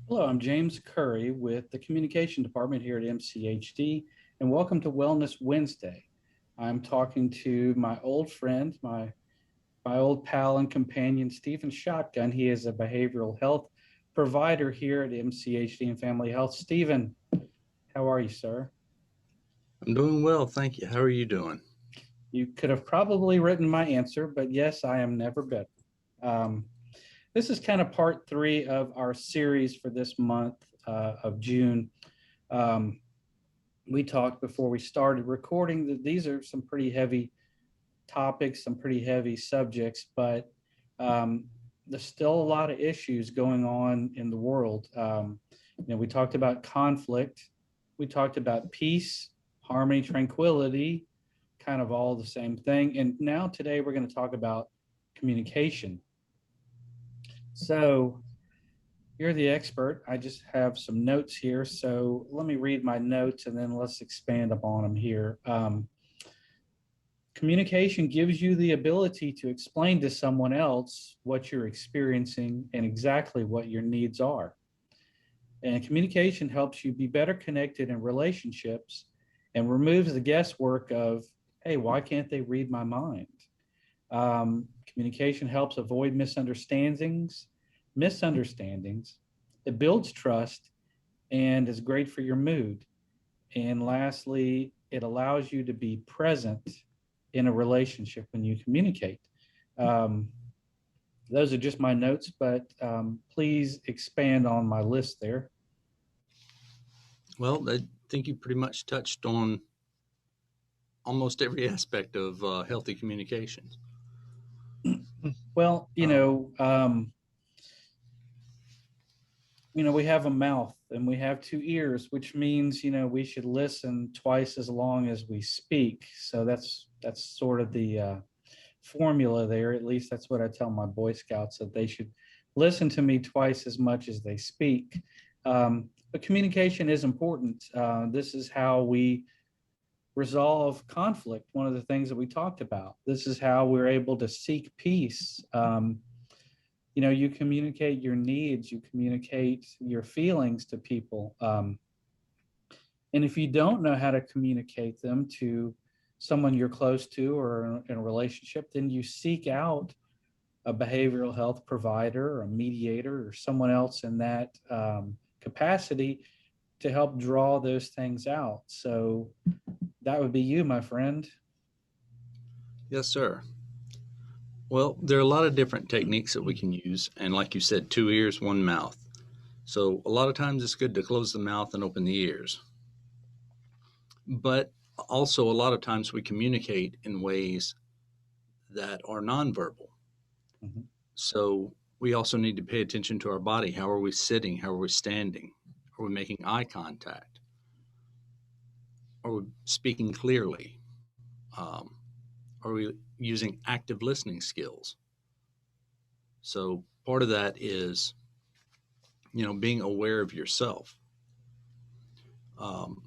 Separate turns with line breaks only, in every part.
Hello, I'm James Currie with the Communication Department here at MCHD, and welcome to Wellness Wednesday. I'm talking to my old friend, my old pal and companion, Stephen Schottgen. He is a behavioral health provider here at MCHD and Family Health. Stephen, how are you, sir?
I'm doing well, thank you. How are you doing?
You could have probably written my answer, but yes, I am never better. Um, this is kind of part three of our series for this month of June. Um, we talked before we started recording that these are some pretty heavy topics, some pretty heavy subjects, but um, there's still a lot of issues going on in the world. We talked about conflict, we talked about peace, harmony, tranquility, kind of all the same thing. And now today we're going to talk about communication. So you're the expert. I just have some notes here. So let me read my notes and then let's expand upon them here. Communication gives you the ability to explain to someone else what you're experiencing and exactly what your needs are. And communication helps you be better connected in relationships and removes the guesswork of, hey, why can't they read my mind? Communication helps avoid misunderstandings. It builds trust and is great for your mood. And lastly, it allows you to be present in a relationship when you communicate. Um, those are just my notes, but please expand on my list there.
Well, I think you pretty much touched on almost every aspect of healthy communications.
Well,
Um,
we have a mouth and we have two ears, which means we should listen twice as long as we speak. So that's sort of the formula there. At least that's what I tell my Boy Scouts, that they should listen to me twice as much as they speak. But communication is important. This is how we resolve conflict. One of the things that we talked about. This is how we're able to seek peace. You communicate your needs, you communicate your feelings to people. And if you don't know how to communicate them to someone you're close to or in a relationship, then you seek out a behavioral health provider or a mediator or someone else in that capacity to help draw those things out. So that would be you, my friend.
yes, sir. Well, there are a lot of different techniques that we can use. And like you said, two ears, one mouth. So a lot of times it's good to close the mouth and open the ears. But also, a lot of times we communicate in ways that are nonverbal.
Mhm.
So we also need to pay attention to our body. How are we sitting? How are we standing? Are we making eye contact? Are we speaking clearly? Um, are we using active listening skills? So part of that is, being aware of yourself. Um,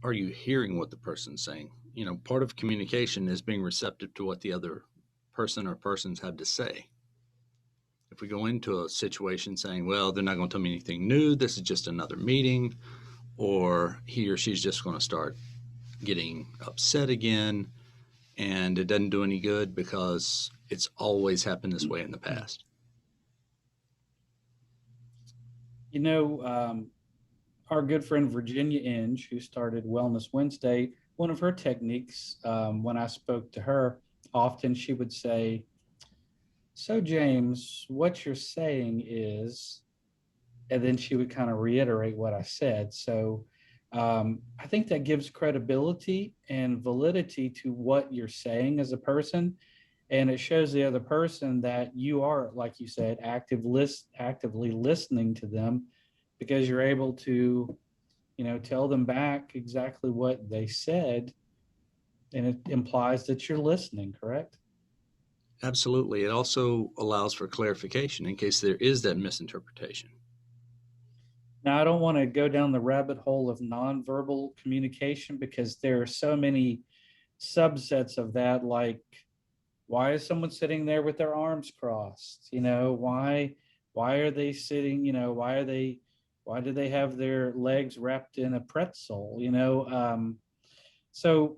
are you hearing what the person's saying? Part of communication is being receptive to what the other person or persons have to say. If we go into a situation saying, well, they're not going to tell me anything new, this is just another meeting, or he or she's just going to start getting upset again, and it doesn't do any good because it's always happened this way in the past.
You know, our good friend Virginia Inge, who started Wellness Wednesday, one of her techniques, when I spoke to her, often she would say, so, James, what you're saying is, and then she would kind of reiterate what I said. So, I think that gives credibility and validity to what you're saying as a person. And it shows the other person that you are, like you said, actively listening to them because you're able to, tell them back exactly what they said. And it implies that you're listening, correct?
Absolutely. It also allows for clarification in case there is that misinterpretation.
Now, I don't want to go down the rabbit hole of nonverbal communication because there are so many subsets of that, like why is someone sitting there with their arms crossed? Why Why are they sitting, why do they have their legs wrapped in a pretzel, so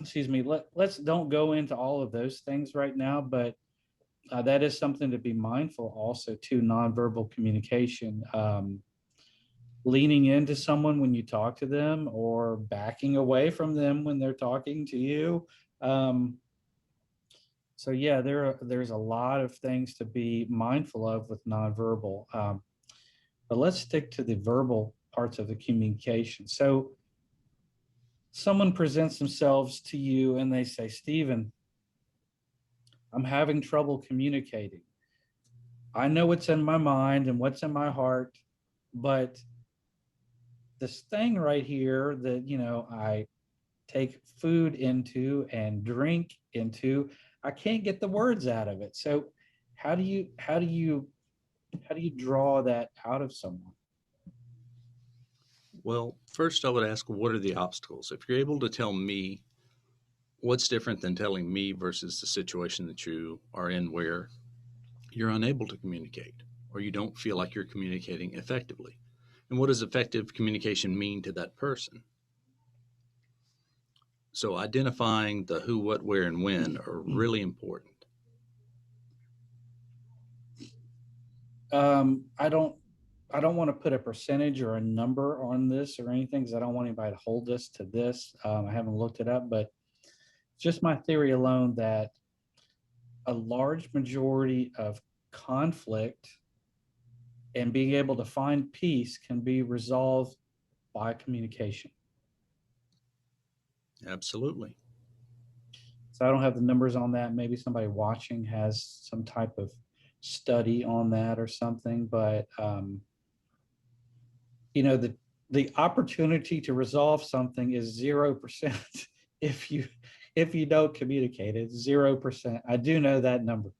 excuse me, let's don't go into all of those things right now, but that is something to be mindful also to nonverbal communication. Leaning into someone when you talk to them or backing away from them when they're talking to you. Um, so yeah, there's a lot of things to be mindful of with nonverbal. But let's stick to the verbal parts of the communication. So someone presents themselves to you and they say, Stephen, I'm having trouble communicating. I know what's in my mind and what's in my heart, but this thing right here that, I take food into and drink into, I can't get the words out of it. So how do you draw that out of someone?
Well, first I would ask, what are the obstacles? If you're able to tell me what's different than telling me versus the situation that you are in where you're unable to communicate or you don't feel like you're communicating effectively. And what does effective communication mean to that person? So identifying the who, what, where, and when are really important.
I don't want to put a percentage or a number on this or anything because I don't want anybody to hold us to this. I haven't looked it up, but just my theory alone that a large majority of conflict and being able to find peace can be resolved by communication.
Absolutely.
So I don't have the numbers on that. Maybe somebody watching has some type of study on that or something, but the opportunity to resolve something is 0% if you if you don't communicate. It's 0%. I do know that number.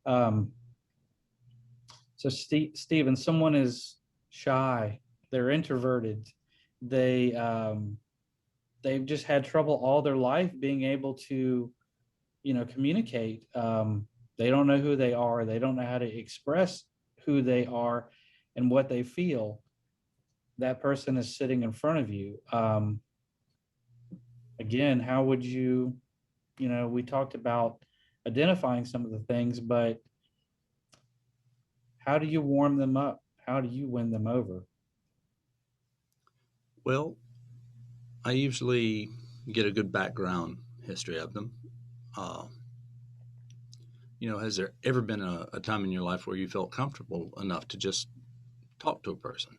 Um, so Stephen, someone is shy, they're introverted, they they've just had trouble all their life being able to communicate. They don't know who they are. They don't know how to express who they are and what they feel. That person is sitting in front of you. Again, how would we talked about identifying some of the things, but how do you warm them up? How do you win them over?
Well, I usually get a good background history of them. Uh, has there ever been a time in your life where you felt comfortable enough to just talk to a person?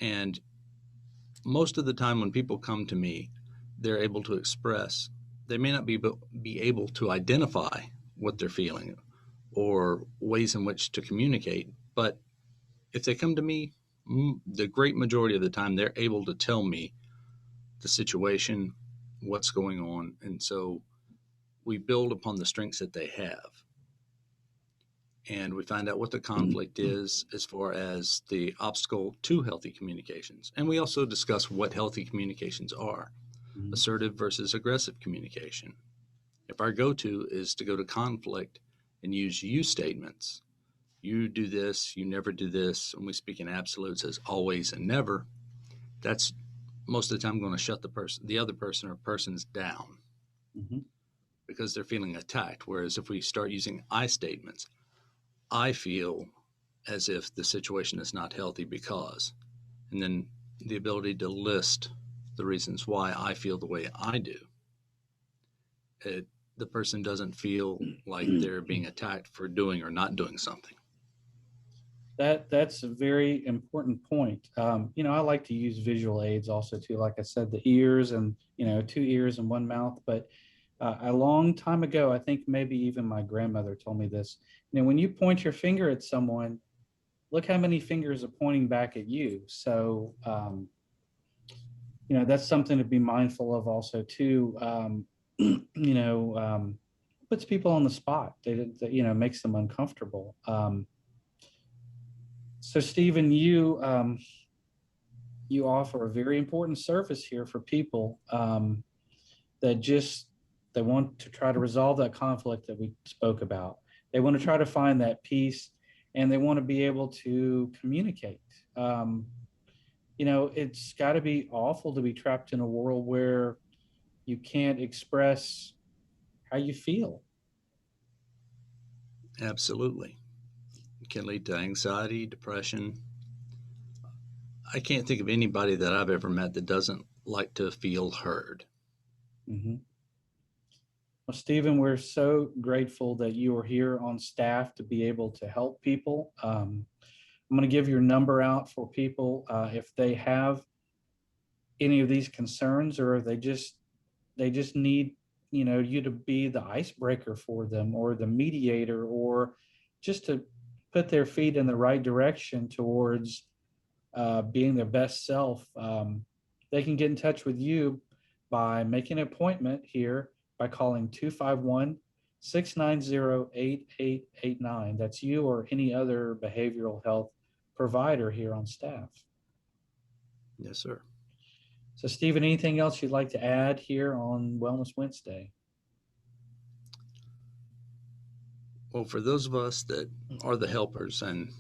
And most of the time when people come to me, they're able to express. They may not be able to identify what they're feeling or ways in which to communicate, but if they come to me, the great majority of the time, they're able to tell me the situation, what's going on. And so we build upon the strengths that they have. And we find out what the conflict is as far as the obstacle to healthy communications. And we also discuss what healthy communications are,
Mhm.
assertive versus aggressive communication. If our go to is to go to conflict and use you statements, you do this, you never do this, and we speak in absolutes as always and never, that's most of the time going to shut the other person or persons down
Mhm.
because they're feeling attacked. Whereas if we start using I statements, I feel as if the situation is not healthy because, and then the ability to list the reasons why I feel the way I do. It, the person doesn't feel like they're being attacked for doing or not doing something.
That's a very important point. I like to use visual aids also too. Like I said, the ears and two ears and one mouth. But a long time ago, I think maybe even my grandmother told me this. When you point your finger at someone, look how many fingers are pointing back at you. So that's something to be mindful of also too. Puts people on the spot. Makes them uncomfortable. So Stephen, you offer a very important service here for people that want to try to resolve that conflict that we spoke about. They want to try to find that peace, and they want to be able to communicate. It's got to be awful to be trapped in a world where you can't express how you feel.
Absolutely. It can lead to anxiety, depression. I can't think of anybody that I've ever met that doesn't like to feel heard.
Mhm. Well, Stephen, we're so grateful that you are here on staff to be able to help people. I'm going to give your number out for people if they have any of these concerns, or if they just need you to be the icebreaker for them, or the mediator, or just to put their feet in the right direction towards being their best self. They can get in touch with you by making an appointment here by calling 251 690 8889. That's you or any other behavioral health provider here on staff.
Yes, sir.
So, Stephen, anything else you'd like to add here on Wellness Wednesday?
Well, for those of us that are the helpers and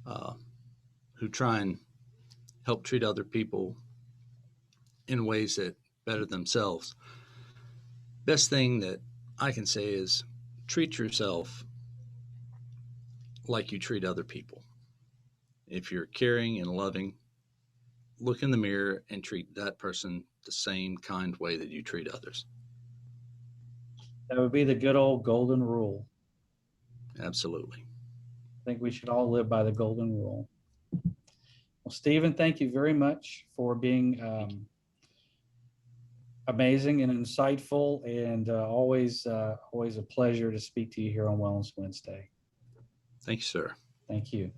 uh, who try and help treat other people in ways that better themselves, best thing that I can say is treat yourself like you treat other people. If you're caring and loving, look in the mirror and treat that person the same kind way that you treat others.
That would be the good old golden rule.
Absolutely.
I think we should all live by the golden rule. Well, Stephen, thank you very much for being amazing and insightful, and always a pleasure to speak to you here on Wellness Wednesday.
Thank you, sir.
Thank you.